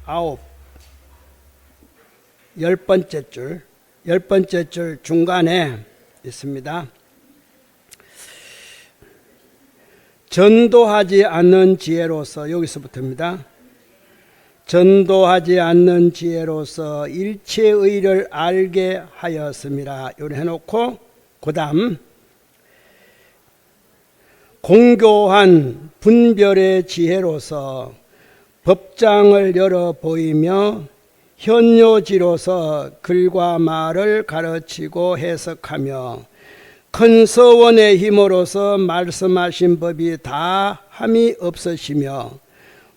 9, 10번째 줄 중간에 있습니다. 전도하지 않는 지혜로서, 여기서부터입니다. 전도하지 않는 지혜로서 일체의를 알게 하였음이라. 요래 해놓고 그 다음 공교한 분별의 지혜로서 법장을 열어 보이며 현요지로서 글과 말을 가르치고 해석하며 큰 서원의 힘으로서 말씀하신 법이 다 함이 없으시며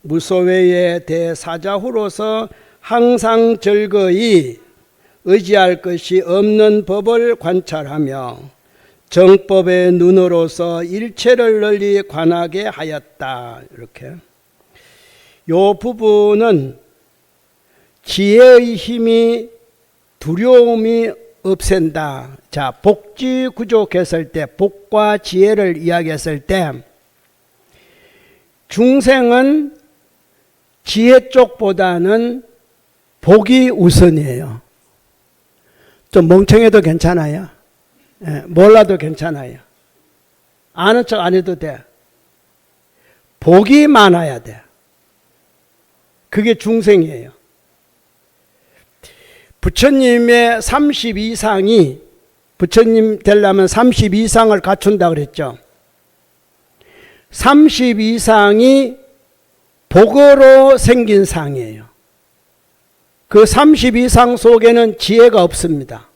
무소외의 대사자후로서 항상 즐거이 의지할 것이 없는 법을 관찰하며 정법의 눈으로서 일체를 널리 관하게 하였다. 이렇게 요 부분은 지혜의 힘이 두려움이 없앤다. 자, 복지 구족했을 때, 복과 지혜를 이야기했을 때 중생은 지혜 쪽보다는 복이 우선이에요. 좀 멍청해도 괜찮아요. 몰라도 괜찮아요. 아는 척 안 해도 돼. 복이 많아야 돼. 그게 중생이에요. 부처님의 32상이, 부처님 되려면 32상을 갖춘다 그랬죠. 32상이 복으로 생긴 상이에요. 그 32상 속에는 지혜가 없습니다.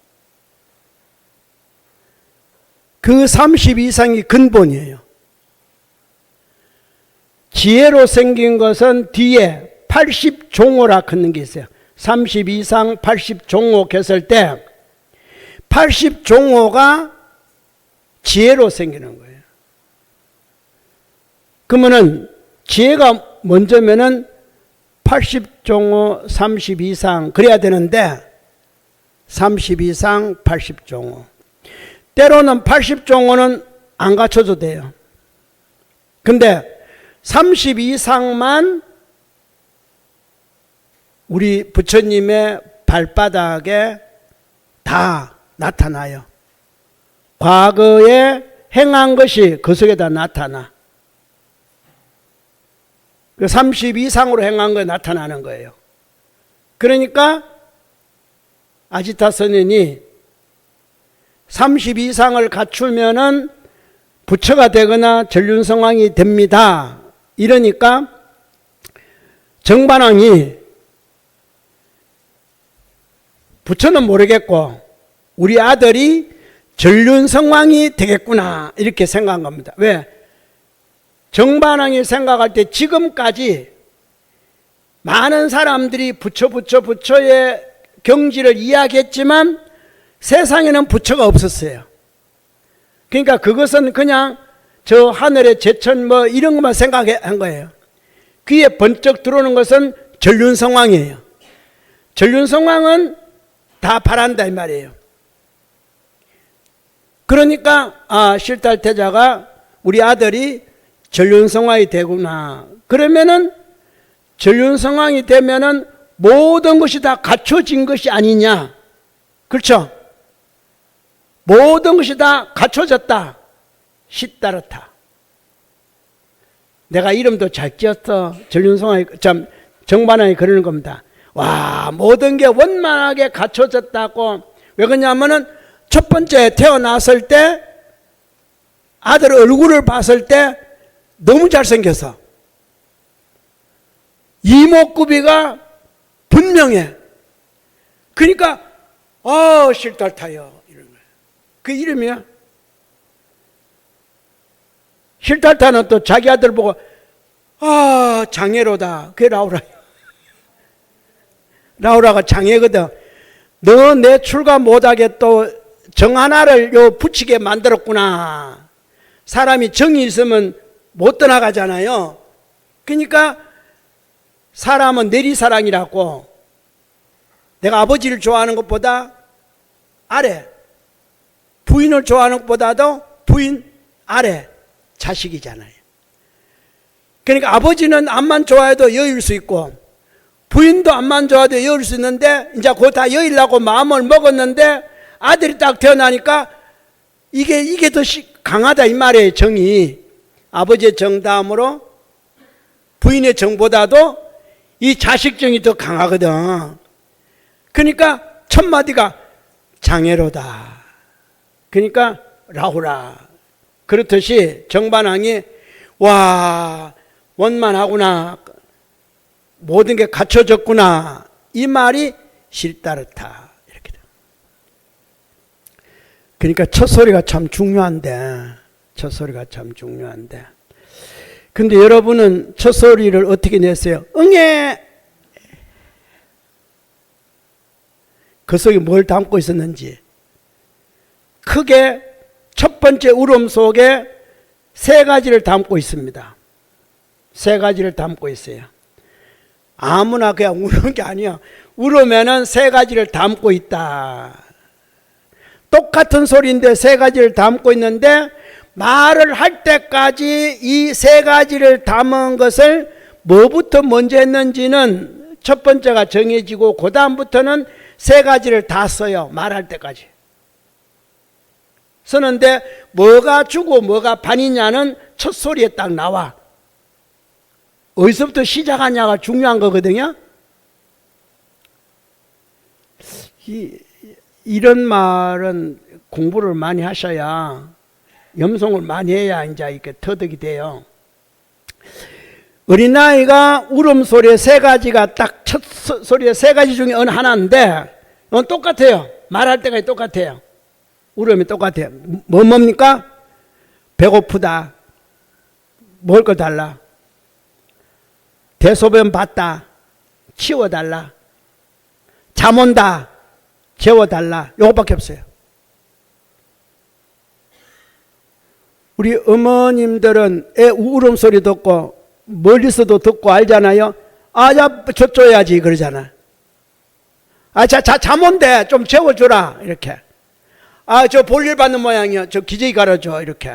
그 32상이 근본이에요. 지혜로 생긴 것은 뒤에 80종호라 하는 게 있어요. 32상 80종호 했을 때 80종호가 지혜로 생기는 거예요. 그러면은 지혜가 먼저면은 80종호 32상 그래야 되는데 32상 80종호. 때로는 80종호는 안 갖춰도 돼요. 근데 32상만 우리 부처님의 발바닥에 다 나타나요. 과거에 행한 것이 그 속에다 나타나. 그 32상으로 행한 거에 나타나는 거예요. 그러니까 아지타 선인이 32상을 갖추면은 부처가 되거나 전륜성왕이 됩니다. 이러니까 정반왕이 부처는 모르겠고 우리 아들이 전륜성왕이 되겠구나 이렇게 생각한 겁니다. 왜? 정반왕이 생각할 때 지금까지 많은 사람들이 부처의 경지를 이야기했지만 세상에는 부처가 없었어요. 그러니까 그것은 그냥 저 하늘의 제천 뭐 이런 것만 생각한 거예요. 귀에 번쩍 들어오는 것은 전륜성왕이에요. 전륜성왕은 다 바란다 이 말이에요. 그러니까 실달태자가 우리 아들이 전륜성왕이 되구나. 그러면은 전륜성왕이 되면은 모든 것이 다 갖춰진 것이 아니냐. 그렇죠? 모든 것이 다 갖춰졌다. 시따르다. 내가 이름도 잘 지었어. 전륜성왕이, 정반왕이 그러는 겁니다. 와, 모든 게 원만하게 갖춰졌다고. 왜 그러냐면은 첫 번째 태어났을 때 아들 얼굴을 봤을 때 너무 잘생겨서 이목구비가 분명해. 그러니까 실달타요 이런 거예요. 그 이름이야. 실달타는 또 자기 아들 보고 장애로다. 그게 라우라야. 라우라가 장애거든. 너 내 출가 못하게 또 정 하나를 붙이게 만들었구나. 사람이 정이 있으면 못 떠나가잖아요. 그러니까 사람은 내리사랑이라고. 내가 아버지를 좋아하는 것보다 아래, 부인을 좋아하는 것보다도 부인 아래 자식이잖아요. 그러니까 아버지는 암만 좋아해도 여유일 수 있고 부인도 암만 좋아도 여을 수 있는데 이제 곧 다 여의려고 마음을 먹었는데 아들이 딱 태어나니까 이게 더 강하다 이 말이에요. 정이. 아버지의 정 다음으로 부인의 정보다도 이 자식 정이 더 강하거든. 그러니까 첫 마디가 장애로다. 그러니까 라후라. 그렇듯이 정반왕이 와 원만하구나. 모든 게 갖춰졌구나. 이 말이 실따르다. 이렇게 돼. 그러니까 첫 소리가 참 중요한데. 첫 소리가 참 중요한데. 근데 여러분은 첫 소리를 어떻게 냈어요? 응애! 그 속에 뭘 담고 있었는지. 크게 첫 번째 울음 속에 세 가지를 담고 있습니다. 세 가지를 담고 있어요. 아무나 그냥 우는 게 아니야. 울으면은 세 가지를 담고 있다. 똑같은 소리인데 세 가지를 담고 있는데 말을 할 때까지 이 세 가지를 담은 것을 뭐부터 먼저 했는지는 첫 번째가 정해지고 그 다음부터는 세 가지를 다 써요. 말할 때까지. 쓰는데 뭐가 주고 뭐가 반이냐는 첫 소리에 딱 나와. 어디서부터 시작하냐가 중요한 거거든요. 이런 말은 공부를 많이 하셔야, 염송을 많이 해야 이제 이렇게 터득이 돼요. 어린아이가 울음소리의 세 가지가 딱 첫 소리의 세 가지 중에 어느 하나인데, 똑같아요. 말할 때까지 똑같아요. 울음이 똑같아요. 뭡니까? 배고프다. 먹을 거 달라. 대소변 봤다. 치워달라. 잠 온다. 재워달라. 요거밖에 없어요. 우리 어머님들은 애 울음소리 듣고 멀리서도 듣고 알잖아요. 아, 야, 젖줘야지 그러잖아. 아, 잠 온대. 좀 재워주라. 이렇게. 아, 저 볼일 받는 모양이야. 저 기저귀 갈아줘. 이렇게.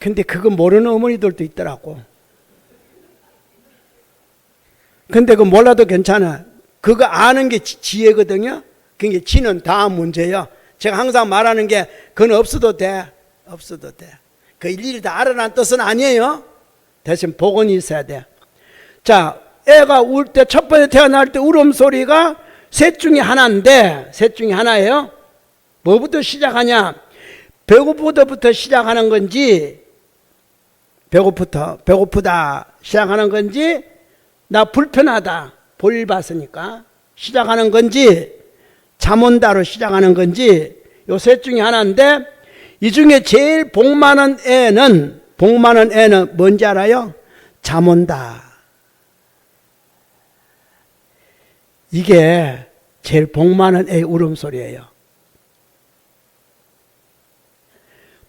근데 그거 모르는 어머니들도 있더라고. 근데 그거 몰라도 괜찮아. 그거 아는 게 지혜거든요. 그게 지는 다음 문제예요. 제가 항상 말하는 게 그건 없어도 돼. 없어도 돼. 그 일일이 다 알아라는 뜻은 아니에요. 대신 복원이 있어야 돼. 자, 애가 울 때 첫 번째 태어날 때 울음소리가 셋 중에 하나인데, 셋 중에 하나예요. 뭐부터 시작하냐? 배고프다부터 시작하는 건지, 배고프다 시작하는 건지, 나 불편하다 볼일 봤으니까 시작하는 건지, 잠 온다로 시작하는 건지, 요 셋 중에 하나인데, 이 중에 제일 복 많은 애는 뭔지 알아요? 잠 온다. 이게 제일 복 많은 애의 울음소리예요.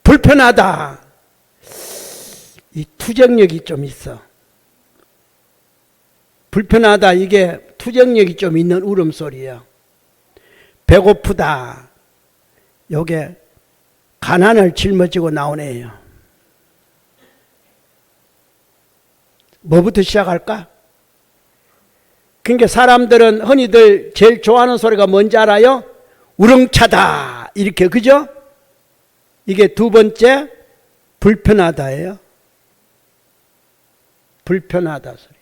불편하다. 이 투정력이 좀 있어. 불편하다. 이게 투정력이 좀 있는 울음소리예요. 배고프다. 요게 가난을 짊어지고 나온 애예요. 뭐부터 시작할까? 그러니까 사람들은 흔히들 제일 좋아하는 소리가 뭔지 알아요? 우렁차다. 이렇게, 그죠? 이게 두 번째, 불편하다예요. 불편하다 소리.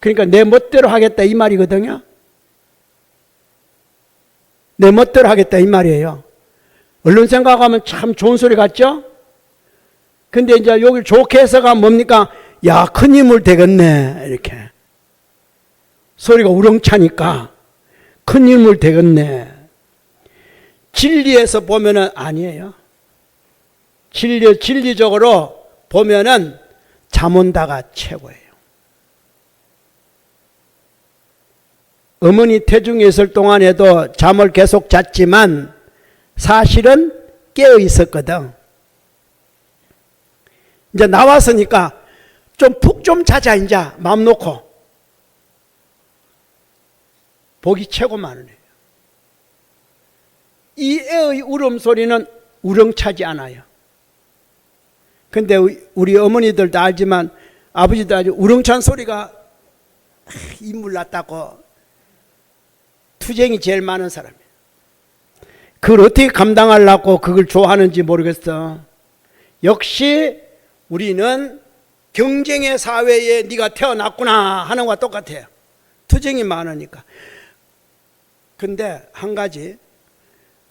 그러니까 내 멋대로 하겠다 이 말이거든요. 내 멋대로 하겠다 이 말이에요. 얼른 생각하면 참 좋은 소리 같죠? 근데 이제 여기 좋게 해석하면 뭡니까? 야, 큰 인물 되겠네. 이렇게. 소리가 우렁차니까 큰 인물 되겠네. 진리에서 보면은 아니에요. 진리적으로 보면은 잠 온다가 최고예요. 어머니 태중에 있을 동안에도 잠을 계속 잤지만 사실은 깨어 있었거든. 이제 나왔으니까 좀 푹 좀 자자 이제 마음 놓고. 복이 최고 많은 애예요. 이 애의 울음소리는 우렁차지 않아요. 근데 우리 어머니들도 알지만 아버지도 알죠. 우렁찬 소리가 인물 났다고 투쟁이 제일 많은 사람이에요. 그걸 어떻게 감당하려고 그걸 좋아하는지 모르겠어. 역시 우리는 경쟁의 사회에 네가 태어났구나 하는 것과 똑같아요. 투쟁이 많으니까. 근데 한 가지,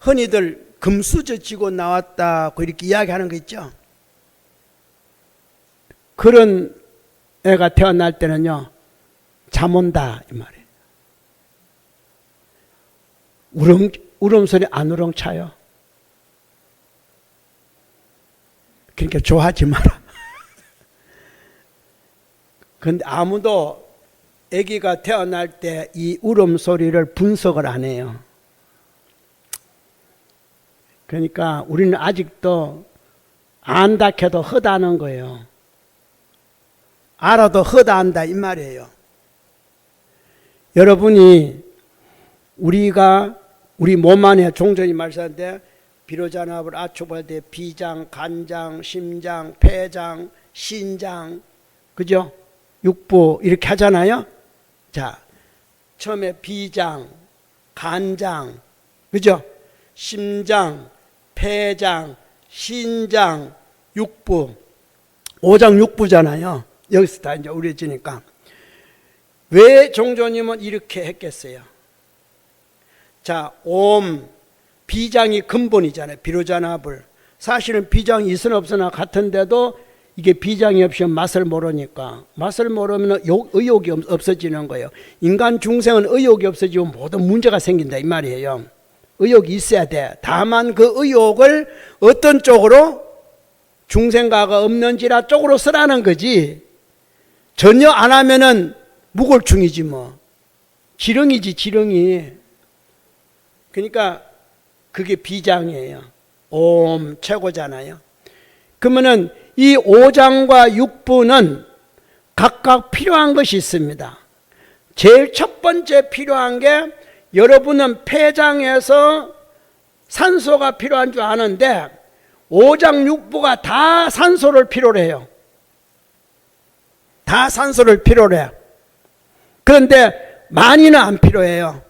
흔히들 금수저 쥐고 나왔다고 이렇게 이야기하는 거 있죠. 그런 애가 태어날 때는요, 잠 온다 이 말이에요. 울음소리 안 우렁차요. 그러니까 좋아하지 마라. 근데 아무도 아기가 태어날 때 이 울음소리를 분석을 안 해요. 그러니까 우리는 아직도 안다 해도 허다는 거예요. 알아도 허다한다 이 말이에요. 여러분이 우리 몸 안에 종전이 말씀하는데 비로자나불 아초발대 비장, 간장, 심장, 폐장, 신장, 그죠? 육부 이렇게 하잖아요. 자, 처음에 비장, 간장, 그죠? 심장, 폐장, 신장, 육부, 오장 육부잖아요. 여기서 다 이제 우려지니까. 왜 종조님은 이렇게 했겠어요? 자, 비장이 근본이잖아요. 비로자나불. 사실은 비장이 있으나 없으나 같은데도 이게 비장이 없으면 맛을 모르니까. 맛을 모르면 의욕이 없어지는 거예요. 인간 중생은 의욕이 없어지면 모든 문제가 생긴다 이 말이에요. 의욕이 있어야 돼. 다만 그 의욕을 어떤 쪽으로, 중생가가 없는지라 쪽으로 쓰라는 거지. 전혀 안 하면은 무골충이지 뭐. 지렁이지 지렁이. 그러니까 그게 비장이에요. 옴 최고잖아요. 그러면은 이 오장과 육부는 각각 필요한 것이 있습니다. 제일 첫 번째 필요한 게, 여러분은 폐장에서 산소가 필요한 줄 아는데 오장 육부가 다 산소를 필요로 해요. 다 산소를 필요로 해요. 그런데 많이는 안 필요해요.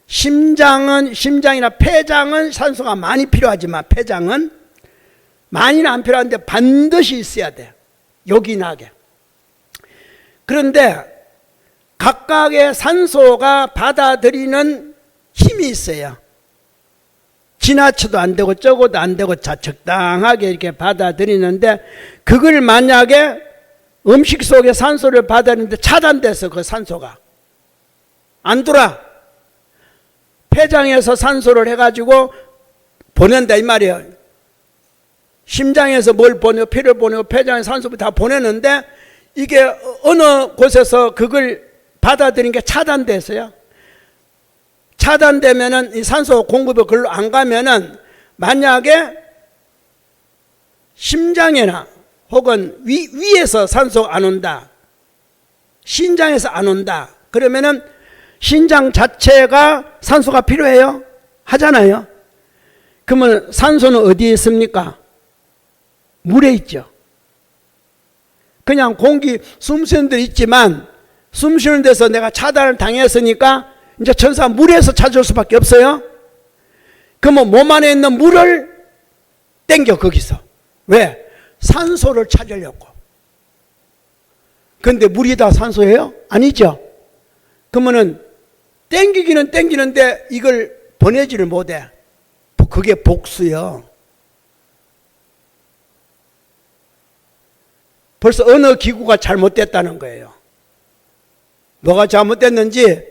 심장이나 폐장은 산소가 많이 필요하지만 폐장은 많이는 안 필요한데 반드시 있어야 돼. 요긴하게. 그런데 각각의 산소가 받아들이는 힘이 있어요. 지나쳐도 안 되고 적어도 안 되고 적당하게 이렇게 받아들이는데, 그걸 만약에 음식 속에 산소를 받아들이는데 차단돼서 그 산소가 안 돌아. 폐장에서 산소를 해가지고 보낸다 이 말이에요. 심장에서 뭘 보내고 피를 보내고 폐장에 산소를 다 보내는데, 이게 어느 곳에서 그걸 받아들이는 게 차단돼서요. 차단되면은 이 산소 공급이 글로 안 가면은, 만약에 심장이나 혹은 위에서 산소가 안 온다, 신장에서 안 온다, 그러면은 신장 자체가 산소가 필요해요? 하잖아요. 그러면 산소는 어디에 있습니까? 물에 있죠. 그냥 공기 숨 쉬는 데 있지만, 숨 쉬는 데서 내가 차단을 당했으니까 이제 천사 물에서 찾을 수밖에 없어요. 그러면 몸 안에 있는 물을 땡겨 거기서. 왜? 산소를 찾으려고. 그런데 물이 다 산소예요? 아니죠. 그러면은 땡기기는 땡기는데 이걸 보내지를 못해. 그게 복수요. 벌써 어느 기구가 잘못됐다는 거예요. 뭐가 잘못됐는지,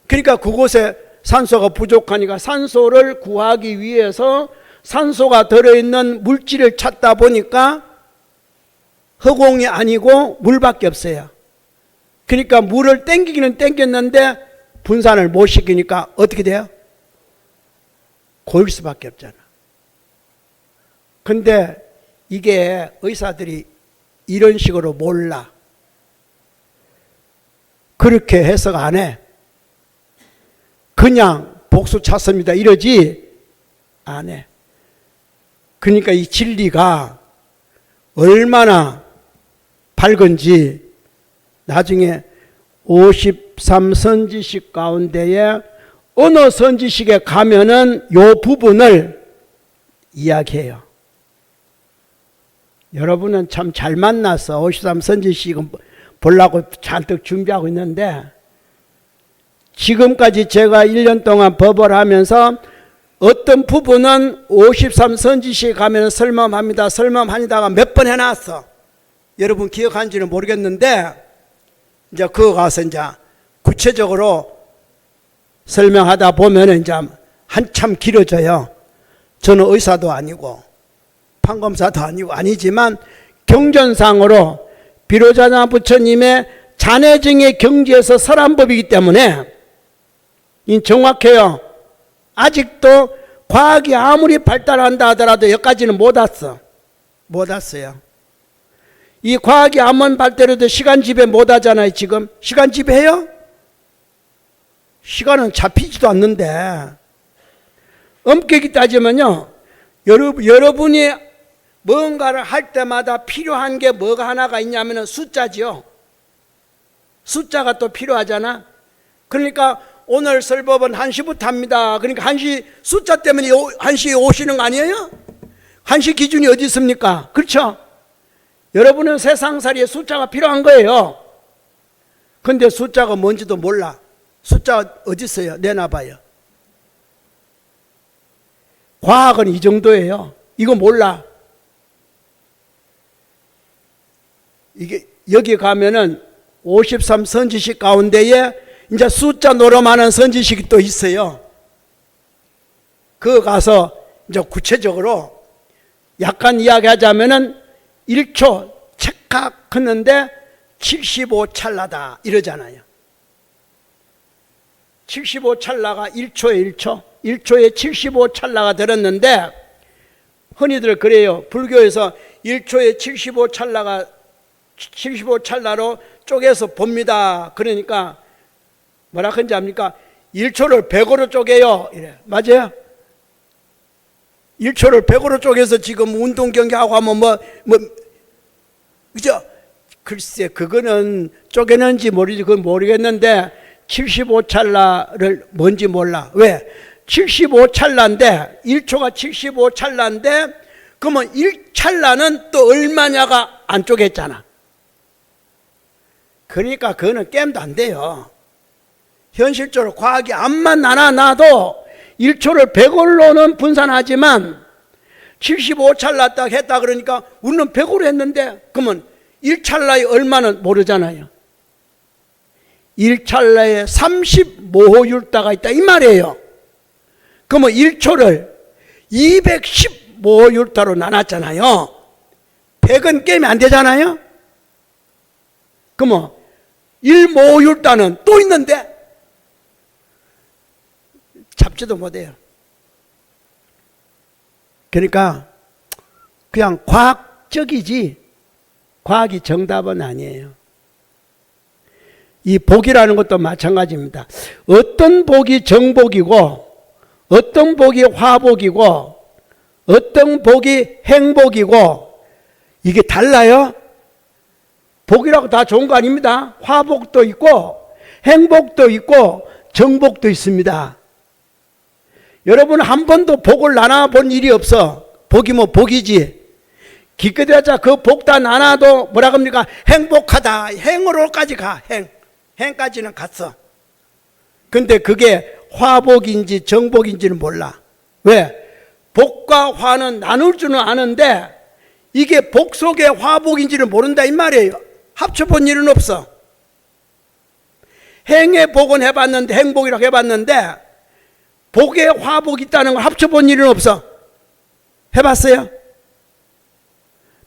그러니까 그곳에 산소가 부족하니까 산소를 구하기 위해서 산소가 들어있는 물질을 찾다 보니까 허공이 아니고 물밖에 없어요. 그러니까 물을 땡기기는 땡겼는데 분산을 못 시키니까 어떻게 돼요? 고일 수밖에 없잖아. 근데 이게 의사들이 이런 식으로 몰라. 그렇게 해석 안 해. 그냥 복수 찾습니다 이러지 안 해. 그러니까 이 진리가 얼마나 밝은지 나중에 53선지식 가운데에 어느 선지식에 가면은 요 부분을 이야기해요. 여러분은 참 잘 만나서 53선지식은 보려고 잔뜩 준비하고 있는데, 지금까지 제가 1년 동안 법을 하면서 어떤 부분은 53선지식에 가면 설명합니다. 설명합니다가 몇 번 해놨어. 여러분 기억하는지는 모르겠는데, 이제 그거 가서 이제 구체적으로 설명하다 보면 이제 한참 길어져요. 저는 의사도 아니고 판검사도 아니지만 경전상으로 비로자나 부처님의 잔해증의 경지에서 설한 법이기 때문에 정확해요. 아직도 과학이 아무리 발달한다 하더라도 여기까지는 못 왔어요. 이 과학이 아무리 발달해도 시간 지배 못 하잖아요. 지금 시간 지배해요? 시간은 잡히지도 않는데, 엄격히 따지면요, 여러분이 뭔가를 할 때마다 필요한 게 뭐가 하나가 있냐면 숫자지요. 숫자가 또 필요하잖아. 그러니까 오늘 설법은 1시부터 합니다. 그러니까 1시 숫자 때문에 1시에 오시는 거 아니에요? 1시 기준이 어디 있습니까? 그렇죠? 여러분은 세상살이에 숫자가 필요한 거예요. 근데 숫자가 뭔지도 몰라. 숫자가 어디 있어요? 내놔봐요. 과학은 이 정도예요. 이거 몰라. 이게 여기 가면은 53선지식 가운데에 이제 숫자 노름하는 선지식이 또 있어요. 그거 가서 이제 구체적으로 약간 이야기하자면은 1초 착각했는데 75찰나다 이러잖아요. 75찰나가 1초에 1초에 75찰나가 들었는데, 흔히들 그래요. 불교에서 1초에 75찰나로 쪼개서 봅니다. 그러니까 뭐라 그런지 압니까? 1초를 100으로 쪼개요. 이래. 맞아요? 1초를 100으로 쪼개서 지금 운동 경기하고 하면 그죠? 글쎄, 그거는 쪼개는지 그건 모르겠는데, 75찰나를 뭔지 몰라. 왜? 75찰나인데, 1초가 75찰나인데, 그러면 1찰나는 또 얼마냐가 안 쪼갰잖아. 그러니까 그거는 게임도 안 돼요. 현실적으로 과학이 암만 나눠놔도 1초를 100으로는 분산하지만 75찰나 딱 했다 그러니까 우리는 100으로 했는데, 그러면 1찰나의 얼마는 모르잖아요. 1찰나에 30모호율다가 있다 이 말이에요. 그러면 1초를 210모호율다로 나눴잖아요. 100은 게임이 안 되잖아요. 그러면 1모호율다는 또 있는데 잡지도 못해요. 그러니까 그냥 과학적이지 과학이 정답은 아니에요. 이 복이라는 것도 마찬가지입니다. 어떤 복이 정복이고 어떤 복이 화복이고 어떤 복이 행복이고 이게 달라요. 복이라고 다 좋은 거 아닙니다. 화복도 있고 행복도 있고 정복도 있습니다. 여러분 한 번도 복을 나눠본 일이 없어. 복이 뭐 복이지. 기껏 해자 그 복 다 나눠도 뭐라 합니까? 행복하다. 행으로까지 가. 행까지는 갔어. 근데 그게 화복인지 정복인지는 몰라. 왜? 복과 화는 나눌 줄은 아는데 이게 복 속의 화복인지는 모른다 이 말이에요. 합쳐본 일은 없어. 행의 복은 해봤는데 행복이라고 해봤는데 복에 화복이 있다는 걸 합쳐본 일은 없어. 해봤어요?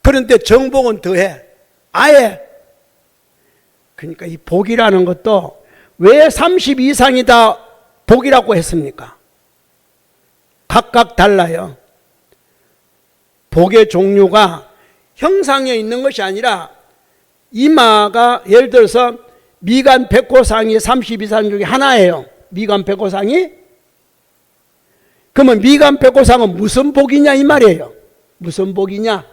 그런데 정복은 더해. 아예. 그러니까 이 복이라는 것도 왜 30 이상이 다 복이라고 했습니까? 각각 달라요. 복의 종류가 형상에 있는 것이 아니라 이마가 예를 들어서 미간 백호상이 30 이상 중에 하나예요. 미간 백호상이. 그러면 미간 백호상은 무슨 복이냐 이 말이에요. 무슨 복이냐.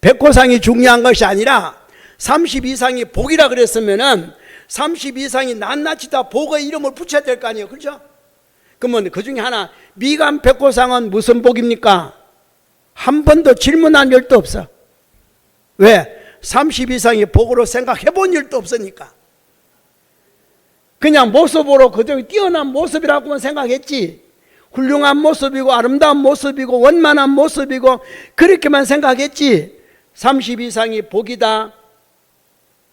백호상이 중요한 것이 아니라 30 이상이 복이라 그랬으면은 30 이상이 낱낱이 다 복의 이름을 붙여야 될 거 아니에요. 그렇죠? 그러면 그 중에 하나, 미간 백호상은 무슨 복입니까? 한 번도 질문한 일도 없어. 왜? 30 이상이 복으로 생각해 본 일도 없으니까. 그냥 모습으로 그저 뛰어난 모습이라고만 생각했지, 훌륭한 모습이고 아름다운 모습이고 원만한 모습이고 그렇게만 생각했지, 30 이상이 복이다,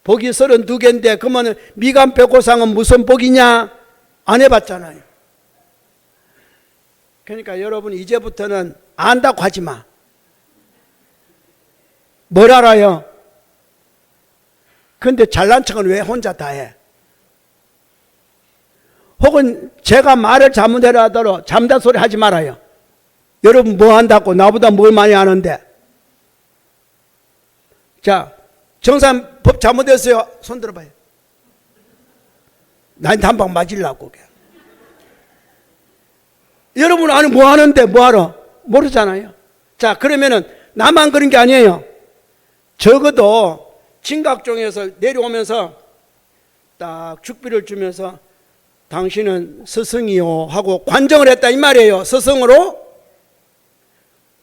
복이 32개인데 그러면 미간 백호상은 무슨 복이냐? 안 해봤잖아요. 그러니까 여러분 이제부터는 안다고 하지 마. 뭘 알아요? 근데 잘난 척은 왜 혼자 다 해? 혹은 제가 말을 잘못하더라도 잠단 소리 하지 말아요. 여러분 뭐 한다고? 나보다 뭘 많이 아는데. 자, 정산 법 잘못했어요. 손 들어봐요. 나한테 한 방 맞으려고. 여러분 아니 뭐 하는데 뭐 알아? 모르잖아요. 자, 그러면은 나만 그런 게 아니에요. 적어도 진각종에서 내려오면서 딱 죽비를 주면서 당신은 스승이요 하고 관정을 했다 이 말이에요. 스승으로.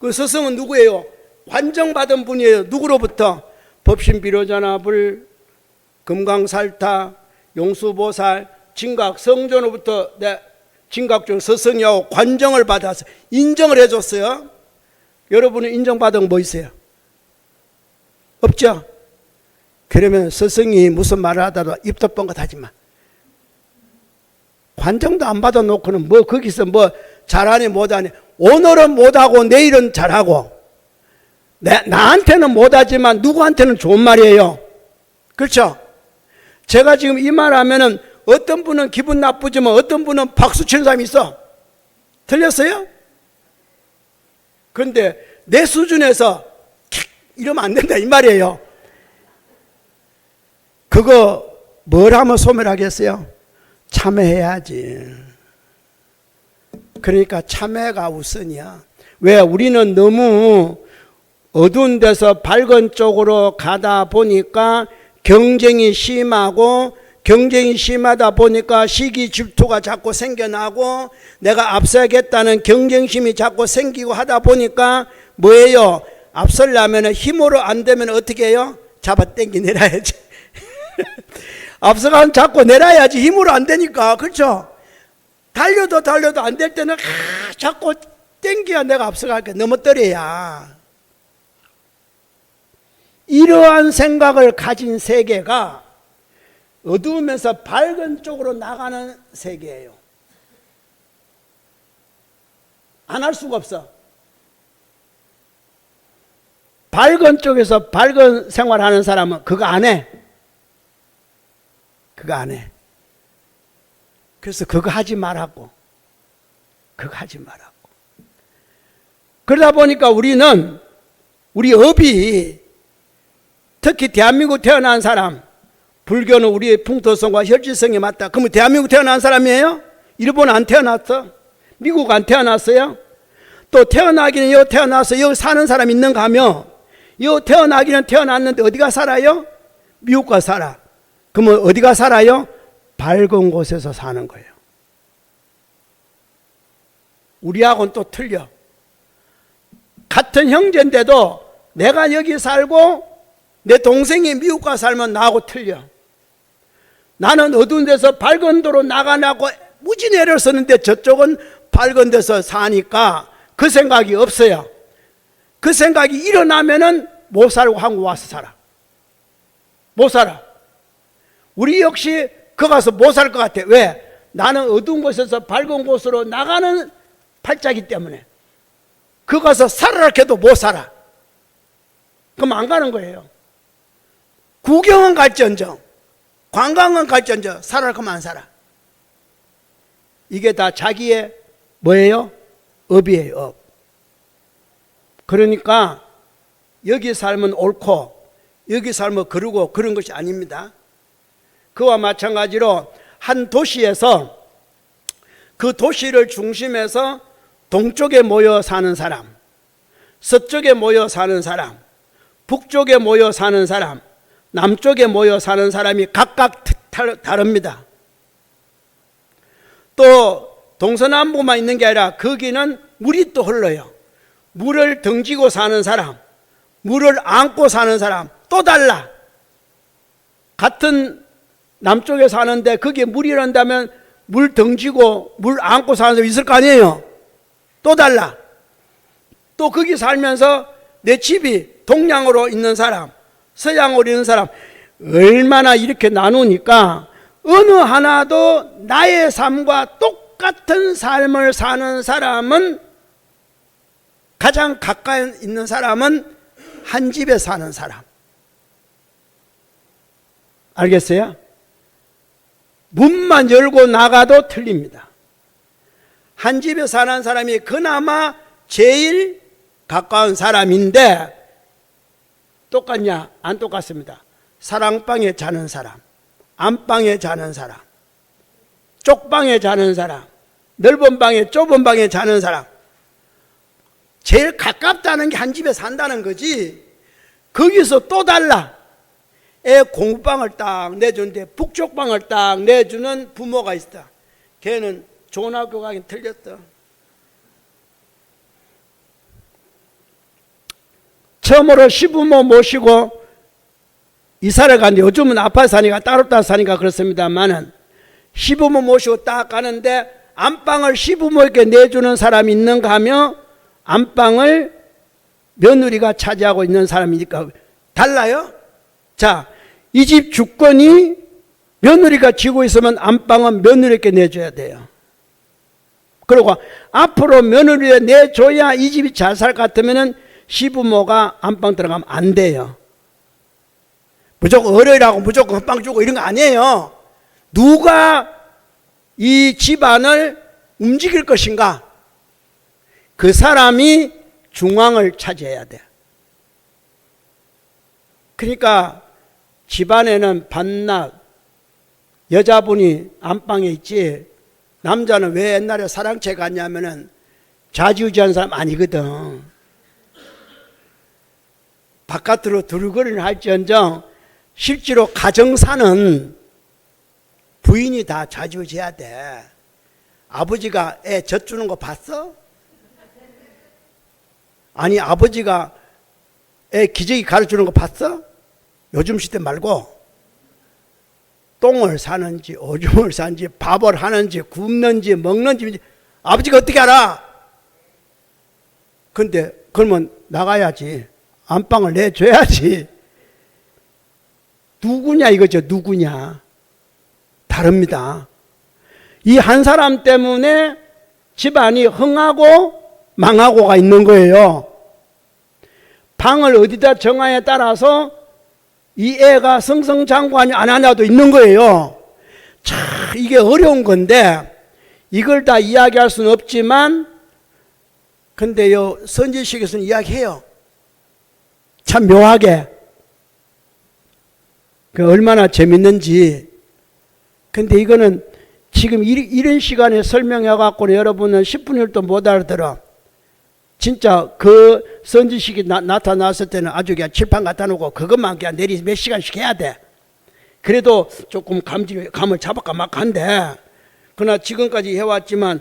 그 스승은 누구예요? 관정받은 분이에요. 누구로부터? 법신비로자나불, 금강살타, 용수보살, 진각, 성전으로부터 내 진각종 스승이하고 관정을 받아서 인정을 해줬어요. 여러분은 인정받은 거 뭐 있어요? 없죠? 그러면 스승이 무슨 말을 하다가 입도 뻥긋 하지 마. 관정도 안 받아놓고는 뭐 거기서 뭐 잘하니 못하니, 오늘은 못하고 내일은 잘하고, 나한테는 못하지만 누구한테는 좋은 말이에요. 그렇죠? 제가 지금 이 말 하면은 어떤 분은 기분 나쁘지만 어떤 분은 박수 치는 사람이 있어. 틀렸어요? 그런데 내 수준에서 이러면 안 된다 이 말이에요. 그거 뭘 하면 소멸하겠어요? 참회해야지. 그러니까 참회가 우선이야. 왜? 우리는 너무 어두운 데서 밝은 쪽으로 가다 보니까 경쟁이 심하고, 경쟁이 심하다 보니까 시기 질투가 자꾸 생겨나고 내가 앞서야겠다는 경쟁심이 자꾸 생기고 하다 보니까 뭐예요? 앞서려면 힘으로 안 되면 어떻게 해요? 잡아 당기 내려야지. 앞서가면 자꾸 내려야지. 힘으로 안 되니까. 그렇죠? 달려도 안 될 때는 자꾸 당겨야 내가 앞서갈게. 넘어뜨려야. 이러한 생각을 가진 세계가 어두우면서 밝은 쪽으로 나가는 세계예요. 안 할 수가 없어. 밝은 쪽에서 밝은 생활하는 사람은 그거 안 해. 그거 안 해. 그래서 그거 하지 말라고. 그거 하지 말라고. 그러다 보니까 우리는, 우리 업이, 특히 대한민국 태어난 사람, 불교는 우리의 풍토성과 혈지성에 맞다. 그러면 대한민국 태어난 사람이에요? 일본 안 태어났어? 미국 안 태어났어요? 또 태어나기는 여기 태어나서 여기 사는 사람 있는가 하면, 여기 태어나기는 태어났는데 어디가 살아요? 미국 가 살아. 그러면 어디가 살아요? 밝은 곳에서 사는 거예요. 우리하고는 또 틀려. 같은 형제인데도 내가 여기 살고 내 동생이 미국 가 살면 나하고 틀려. 나는 어두운 데서 밝은 도로 나가냐고 무지 애를 쓰는데 저쪽은 밝은 데서 사니까 그 생각이 없어요. 그 생각이 일어나면은 못 살고 한국 와서 살아. 못 살아. 우리 역시 거 가서 못 살 것 같아. 왜? 나는 어두운 곳에서 밝은 곳으로 나가는 팔자기 때문에. 거 가서 살아라 해도 못 살아. 그럼 안 가는 거예요. 구경은 갈지언정, 관광은 갈지언정, 살아라 하면 안 살아. 이게 다 자기의 뭐예요? 업이에요, 업. 그러니까 여기 살면 옳고 여기 살면 그러고 그런 것이 아닙니다. 그와 마찬가지로 한 도시에서 그 도시를 중심해서 동쪽에 모여 사는 사람, 서쪽에 모여 사는 사람, 북쪽에 모여 사는 사람, 남쪽에 모여 사는 사람이 각각 다릅니다. 또 동서남북만 있는 게 아니라 거기는 물이 또 흘러요. 물을 등지고 사는 사람, 물을 안고 사는 사람 또 달라. 같은 남쪽에 사는데 거기에 물이 흐른다면 물 등지고 물 안고 사는 사람이 있을 거 아니에요. 또 달라. 또 거기 살면서 내 집이 동양으로 있는 사람, 서양으로 있는 사람, 얼마나 이렇게 나누니까 어느 하나도 나의 삶과 똑같은 삶을 사는 사람은, 가장 가까이 있는 사람은 한 집에 사는 사람. 알겠어요? 문만 열고 나가도 틀립니다. 한 집에 사는 사람이 그나마 제일 가까운 사람인데, 똑같냐? 안 똑같습니다. 사랑방에 자는 사람, 안방에 자는 사람, 쪽방에 자는 사람, 넓은 방에 좁은 방에 자는 사람, 제일 가깝다는 게 한 집에 산다는 거지. 거기서 또 달라. 애 공부방을 딱 내주는데 북쪽방을 딱 내주는 부모가 있다. 걔는 좋은 학교 가긴 틀렸다. 처음으로 시부모 모시고 이사를 갔는데, 요즘은 아파트 사니까 따로 사니까 그렇습니다만은, 시부모 모시고 딱 가는데 안방을 시부모에게 내주는 사람이 있는가 하며 안방을 며느리가 차지하고 있는 사람이니까 달라요. 자, 이 집 주권이 며느리가 쥐고 있으면 안방은 며느리에게 내줘야 돼요. 그리고 앞으로 며느리에 내줘야 이 집이 잘 살 것 같으면 시부모가 안방 들어가면 안 돼요. 무조건 어려이라고 무조건 헛방 주고 이런 거 아니에요. 누가 이 집안을 움직일 것인가? 그 사람이 중앙을 차지해야 돼. 그러니까 집안에는 반낮 여자분이 안방에 있지, 남자는 왜 옛날에 사랑채 갔냐면은 좌지우지한 사람 아니거든. 바깥으로 두루거리를 할지언정 실제로 가정사는 부인이 다 좌지우지해야 돼. 아버지가 애 젖주는 거 봤어? 아니, 아버지가 애 기저귀 가르쳐주는 거 봤어? 요즘 시대 말고 똥을 사는지 오줌을 사는지 밥을 하는지 굽는지 먹는지 아버지가 어떻게 알아? 근데 그러면 나가야지. 안방을 내줘야지. 누구냐 이거죠. 누구냐. 다릅니다. 이 한 사람 때문에 집안이 흥하고 망하고가 있는 거예요. 방을 어디다 정하에 따라서 이 애가 승승장구하냐 안 하냐도 있는 거예요. 참 이게 어려운 건데 이걸 다 이야기할 수는 없지만, 근데요 선지식에서는 이야기해요. 참 묘하게. 그 얼마나 재밌는지. 근데 이거는 지금 이런 시간에 설명해갖고는 여러분은 10분 1도 못 알아들어. 진짜 그 선지식이 나타났을 때는 아주 그냥 칠판 갖다 놓고 그것만 그냥 내리 몇 시간씩 해야 돼. 그래도 조금 감을 잡을까 막 한데, 그러나 지금까지 해왔지만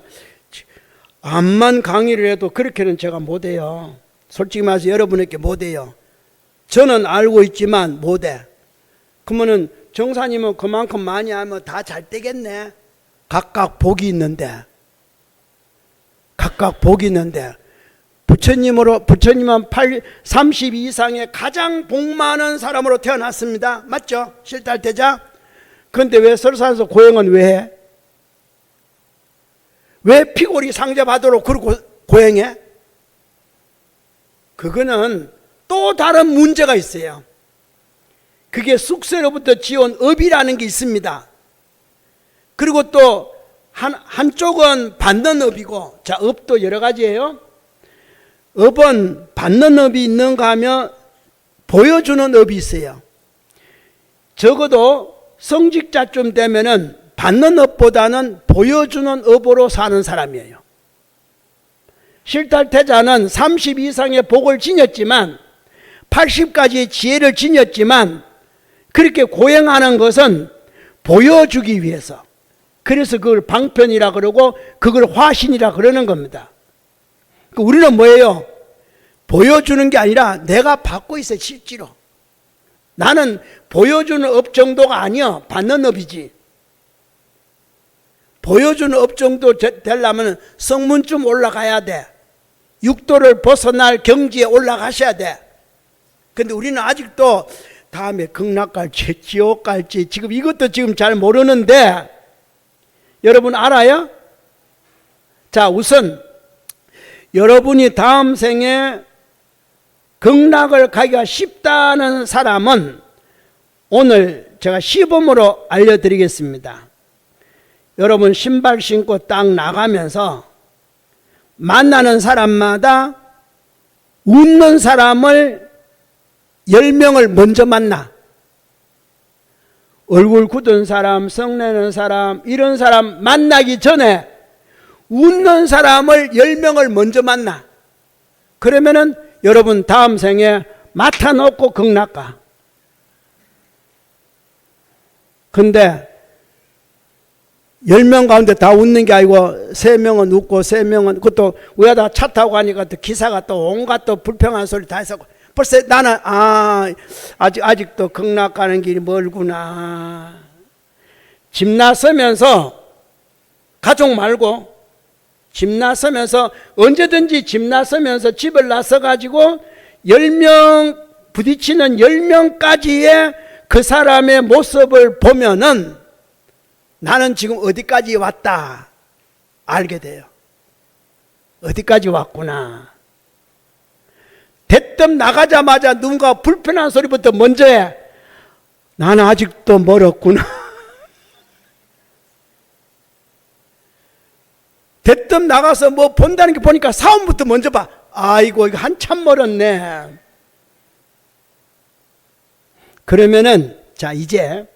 암만 강의를 해도 그렇게는 제가 못해요. 솔직히 말해서 여러분에게 못해요. 저는 알고 있지만 못해. 그러면은 정사님은 그만큼 많이 하면 다 잘 되겠네. 각각 복이 있는데. 부처님은 30 이상의 가장 복 많은 사람으로 태어났습니다. 맞죠? 실달태자. 그런데 왜 설산에서 고행은 왜 해? 왜 피골이 상접하도록 그러고 고행해? 그거는 또 다른 문제가 있어요. 그게 숙세로부터 지어온 업이라는 게 있습니다. 그리고 또 한쪽은 받는 업이고, 자, 업도 여러 가지예요. 업은 받는 업이 있는가 하면 보여주는 업이 있어요. 적어도 성직자쯤 되면은 받는 업보다는 보여주는 업으로 사는 사람이에요. 실달태자는 30 이상의 복을 지녔지만 80가지의 지혜를 지녔지만 그렇게 고행하는 것은 보여주기 위해서. 그래서 그걸 방편이라 그러고 그걸 화신이라 그러는 겁니다. 우리는 뭐예요? 보여주는 게 아니라 내가 받고 있어요. 실제로 나는 보여주는 업 정도가 아니야. 받는 업이지. 보여주는 업 정도 되려면 성문쯤 올라가야 돼. 육도를 벗어날 경지에 올라가셔야 돼. 근데 우리는 아직도 다음에 극락 갈지 지옥 갈지 지금 이것도 지금 잘 모르는데 여러분 알아요? 자, 우선 여러분이 다음 생에 극락을 가기가 쉽다는 사람은 오늘 제가 시범으로 알려드리겠습니다. 여러분 신발 신고 딱 나가면서 만나는 사람마다 웃는 사람을 10명을 먼저 만나. 얼굴 굳은 사람, 성내는 사람, 이런 사람 만나기 전에 웃는 사람을 10명을 먼저 만나. 그러면은 여러분 다음 생에 맡아놓고 극락 가. 근데 10명 가운데 다 웃는 게 아니고 3명은 웃고 3명은 그것도 위에다 차 타고 가니까 또 기사가 또 온갖 또 불평한 소리 다 해서 벌써 나는 아직도 극락 가는 길이 멀구나. 집 나서면서 가족 말고 집 나서면서 언제든지 집 나서면서 집을 나서 가지고 10명 부딪히는 10명까지의 그 사람의 모습을 보면은 나는 지금 어디까지 왔다 알게 돼요. 어디까지 왔구나. 대뜸 나가자마자 누군가 불편한 소리부터 먼저 해. 나는 아직도 멀었구나. 대뜸 나가서 뭐 본다는 게 보니까 사원부터 먼저 봐. 아이고 이거 한참 멀었네. 그러면은 자 이제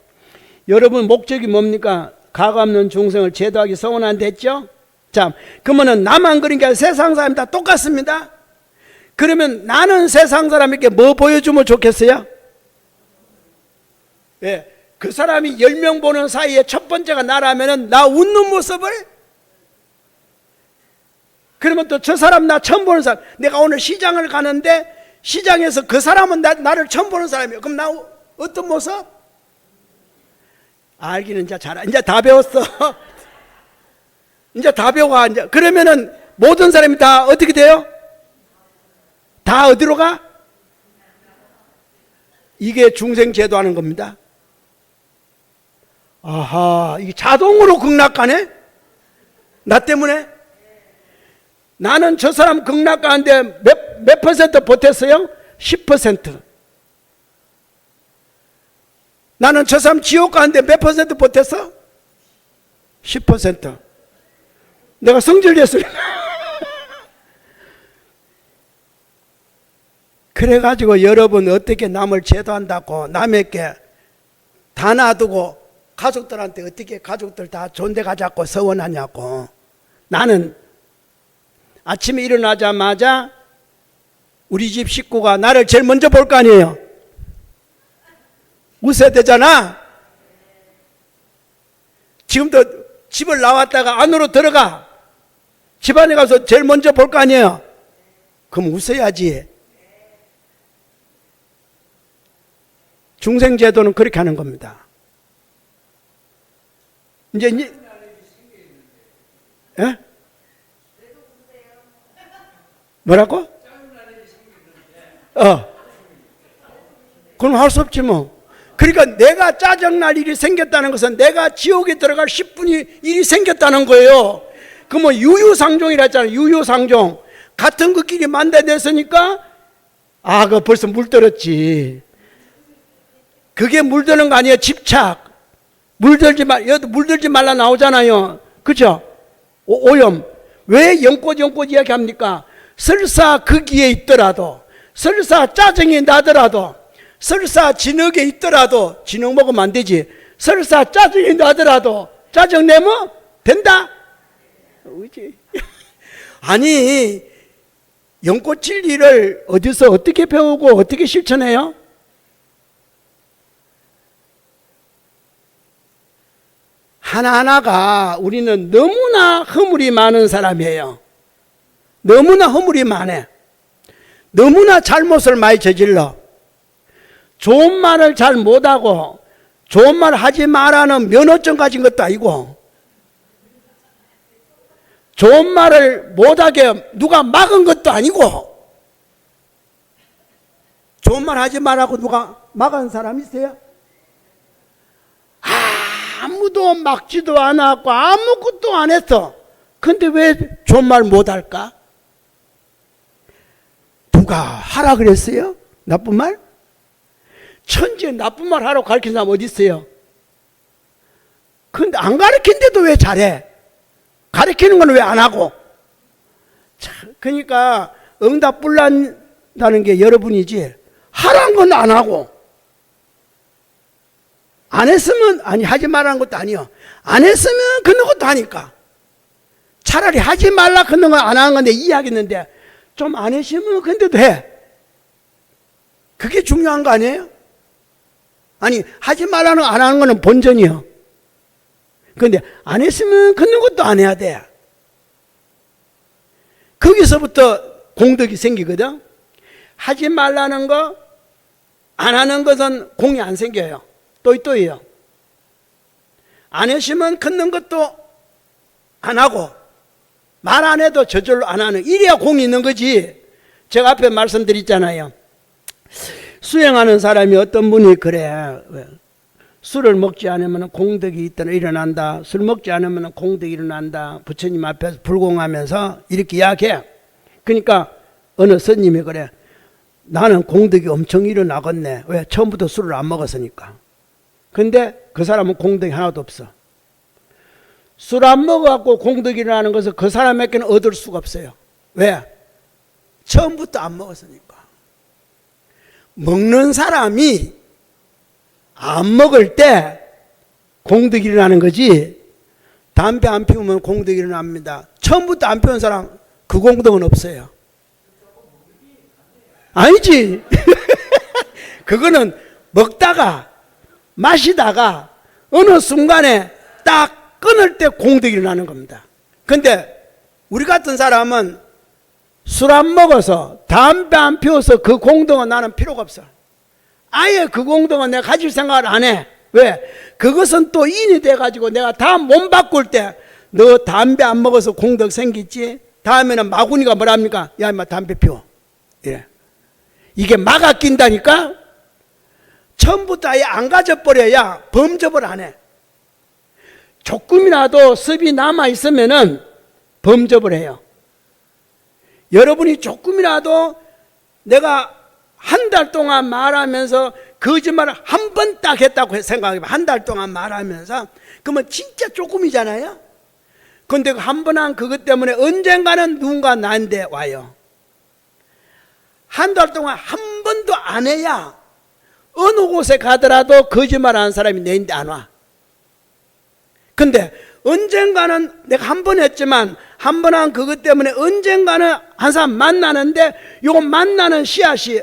여러분 목적이 뭡니까? 가감없는 중생을 제도하기 서원한다 했죠? 자 그러면은 나만 그런 게 아니라 세상 사람이 다 똑같습니다. 그러면 나는 세상 사람에게 뭐 보여주면 좋겠어요? 예, 그 사람이 10명 보는 사이에 첫 번째가 나라면은 나 웃는 모습을 그러면 또 저 사람 나 처음 보는 사람 내가 오늘 시장을 가는데 시장에서 그 사람은 나를 처음 보는 사람이에요. 그럼 나 어떤 모습? 알기는 이제 이제 다 배웠어. 이제 다 배워가. 이제 그러면은 모든 사람이 다 어떻게 돼요? 다 어디로 가? 이게 중생 제도하는 겁니다. 아하, 이게 자동으로 극락 가네? 나 때문에? 나는 저 사람 극락 가는데 몇 퍼센트 보탰어요? 10%. 나는 저 사람 지옥 가는데 몇 퍼센트 보탰어? 10%. 내가 성질냈으니까. 그래가지고 여러분 어떻게 남을 제도한다고 남에게 다 놔두고 가족들한테 어떻게 가족들 다 존대 가자고 서원하냐고. 나는 아침에 일어나자마자 우리 집 식구가 나를 제일 먼저 볼 거 아니에요. 웃어야 되잖아. 지금도 집을 나왔다가 안으로 들어가. 집안에 가서 제일 먼저 볼 거 아니에요. 그럼 웃어야지. 중생제도는 그렇게 하는 겁니다. 이제 예? 뭐라고? 그럼 할 수 없지 뭐. 그러니까 내가 짜증날 일이 생겼다는 것은 내가 지옥에 들어갈 10분이 일이 생겼다는 거예요. 그 뭐 유유상종이라 했잖아요. 유유상종. 같은 그 길이 만나됐으니까 그거 벌써 물들었지. 그게 물드는 거 아니에요. 집착. 여기도 물들지 말라 나오잖아요. 그죠? 오염. 왜 연꽃 이야기합니까? 설사 거기에 있더라도, 설사 짜증이 나더라도, 설사 진흙에 있더라도, 진흙 먹으면 안 되지. 설사 짜증이 나더라도, 짜증 내면 된다? 그렇지? 아니, 연꽃 진리를 어디서 어떻게 배우고 어떻게 실천해요? 하나하나가 우리는 너무나 허물이 많은 사람이에요. 너무나 허물이 많아. 너무나 잘못을 많이 저질러. 좋은 말을 잘 못하고 좋은 말 하지 말라는 면허증 가진 것도 아니고 좋은 말을 못하게 누가 막은 것도 아니고 좋은 말 하지 말라고 누가 막은 사람 있어요? 아무도 막지도 않았고 아무것도 안 했어. 근데 왜 좋은 말 못할까? 누가 하라 그랬어요? 나쁜 말? 천지에 나쁜 말 하라고 가르친 사람 어디 있어요? 근데 안 가르친데도 왜 잘해? 가르치는 건 왜 안 하고? 그러니까 응답 불난다는 게 여러분이지 하라는 건 안 하고 안 했으면 아니 하지 말라는 것도 아니요. 안 했으면 그런 것도 하니까 차라리 하지 말라 그런 건 안 하는 건데 이해하겠는데 좀 안 했으면 근데도 해. 그게 중요한 거 아니에요? 아니 하지 말라는 안 하는 거는 본전이요. 그런데 안 했으면 그런 것도 안 해야 돼. 거기서부터 공덕이 생기거든. 하지 말라는 거 안 하는 것은 공이 안 생겨요. 또이또이요. 안 했으면 걷는 것도 안 하고 말 안 해도 저절로 안 하는 이래야 공이 있는 거지. 제가 앞에 말씀드렸잖아요. 수행하는 사람이 어떤 분이 그래. 술을 먹지 않으면 공덕이 일어난다. 술 먹지 않으면 공덕이 일어난다. 부처님 앞에서 불공하면서 이렇게 이야기해. 그러니까 어느 스님이 그래. 나는 공덕이 엄청 일어나겠네. 왜? 처음부터 술을 안 먹었으니까. 근데 그 사람은 공덕이 하나도 없어. 술 안 먹어갖고 공덕이 일어나는 것을 그 사람에게는 얻을 수가 없어요. 왜? 처음부터 안 먹었으니까. 먹는 사람이 안 먹을 때 공덕이 일어나는 거지. 담배 안 피우면 공덕이 일어납니다. 처음부터 안 피운 사람 그 공덕은 없어요. 아니지. 그거는 먹다가 마시다가 어느 순간에 딱 끊을 때 공덕이 일어나는 겁니다. 근데 우리 같은 사람은 술 안 먹어서 담배 안 피워서 그 공덕은 나는 필요가 없어. 아예 그 공덕은 내가 가질 생각을 안 해. 왜? 그것은 또 인이 돼가지고 내가 다음 몸 바꿀 때 너 담배 안 먹어서 공덕 생기지? 다음에는 마구니가 뭐랍니까? 야 인마 담배 피워. 이래. 이게 막아 낀다니까? 처음부터 아예 안 가져버려야 범접을 안 해. 조금이라도 습이 남아있으면은 범접을 해요. 여러분이 조금이라도 내가 한 달 동안 말하면서 거짓말을 한 번 딱 했다고 생각해봐. 한 달 동안 말하면서 그러면 진짜 조금이잖아요. 그런데 한 번 한 그것 때문에 언젠가는 누군가 나한테 와요. 한 달 동안 한 번도 안 해야 어느 곳에 가더라도 거짓말하는 사람이 내인데 안 와. 근데 언젠가는 내가 한 번 했지만 한 번 한 그것 때문에 언젠가는 한 사람 만나는데 요거 만나는 씨앗이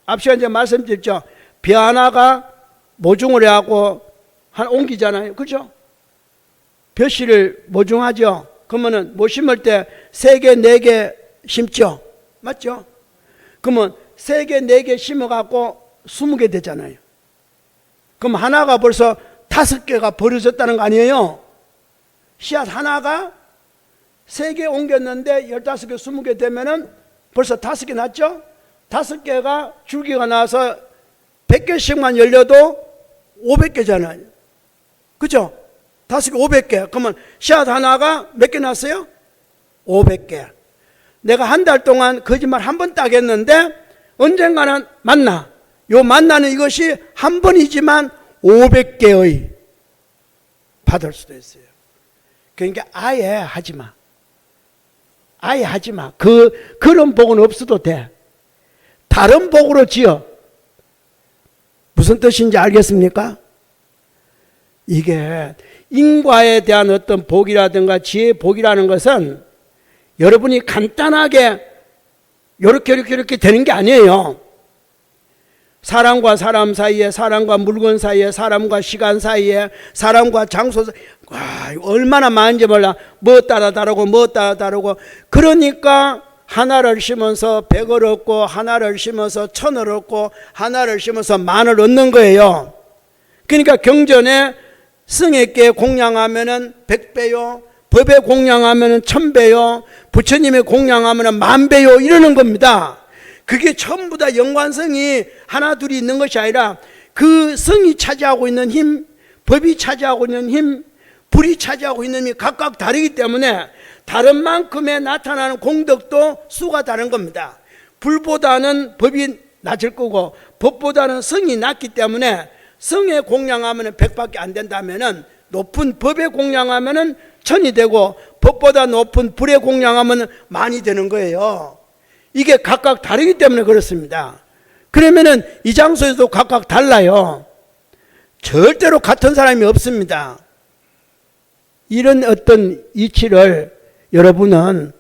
앞 시간에 말씀드렸죠. 벼 하나가 모종을 하고 한 옮기잖아요. 그죠? 벼씨를 모종하죠. 그러면은 뭐 심을 때 3개, 4개 심죠. 맞죠? 그러면 3개, 4개 심어갖고 20개 되잖아요. 그럼 하나가 벌써 5개가 버려졌다는 거 아니에요? 씨앗 하나가 3개 옮겼는데 15개, 20개 되면은 벌써 5개 났죠? 5개가 줄기가 나서 100개씩만 열려도 500개잖아요. 그죠? 5개, 500개. 그러면 씨앗 하나가 몇 개 났어요? 500개. 내가 한 달 동안 거짓말 한 번 딱 했는데 언젠가는 만나. 요 만나는 이것이 한 번이지만 500개의 받을 수도 있어요. 그러니까 아예 하지 마. 아예 하지 마. 그런 복은 없어도 돼. 다른 복으로 지어. 무슨 뜻인지 알겠습니까? 이게 인과에 대한 어떤 복이라든가 지혜의 복이라는 것은 여러분이 간단하게 이렇게 되는 게 아니에요. 사람과 사람 사이에, 사람과 물건 사이에, 사람과 시간 사이에, 사람과 장소 사이에, 와, 얼마나 많은지 몰라. 뭐 따라 다르고 뭐 따라 다르고. 그러니까 하나를 심어서 100을 얻고, 하나를 심어서 1000을 얻고, 하나를 심어서 10,000을 얻는 거예요. 그러니까 경전에 성에게 공양하면은 100배요, 법에 공양하면은 1000배요, 부처님의 공양하면은 10,000배요, 이러는 겁니다. 그게 전부 다 연관성이 하나 둘이 있는 것이 아니라 그 성이 차지하고 있는 힘, 법이 차지하고 있는 힘, 불이 차지하고 있는 힘이 각각 다르기 때문에 다른 만큼의 나타나는 공덕도 수가 다른 겁니다. 불보다는 법이 낮을 거고 법보다는 성이 낮기 때문에 성에 공양하면 100밖에 안 된다면은 높은 법에 공양하면 1000이 되고 법보다 높은 불에 공양하면 10,000이 되는 거예요. 이게 각각 다르기 때문에 그렇습니다. 그러면은 이 장소에도 각각 달라요. 절대로 같은 사람이 없습니다. 이런 어떤 이치를 여러분은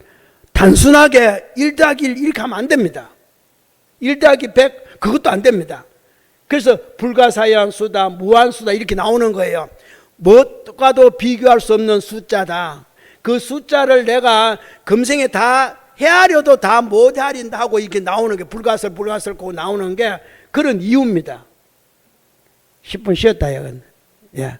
단순하게 1 더하기 1 이렇게 하면 안 됩니다. 1 더하기 100 그것도 안 됩니다. 그래서 불가사의한 수다, 무한수다 이렇게 나오는 거예요. 무엇과도 비교할 수 없는 숫자다. 그 숫자를 내가 금생에 다 헤아려도 다 못 헤아린다 하고 이렇게 나오는 게 불가설고 나오는 게 그런 이유입니다. 10분 쉬었다, 예.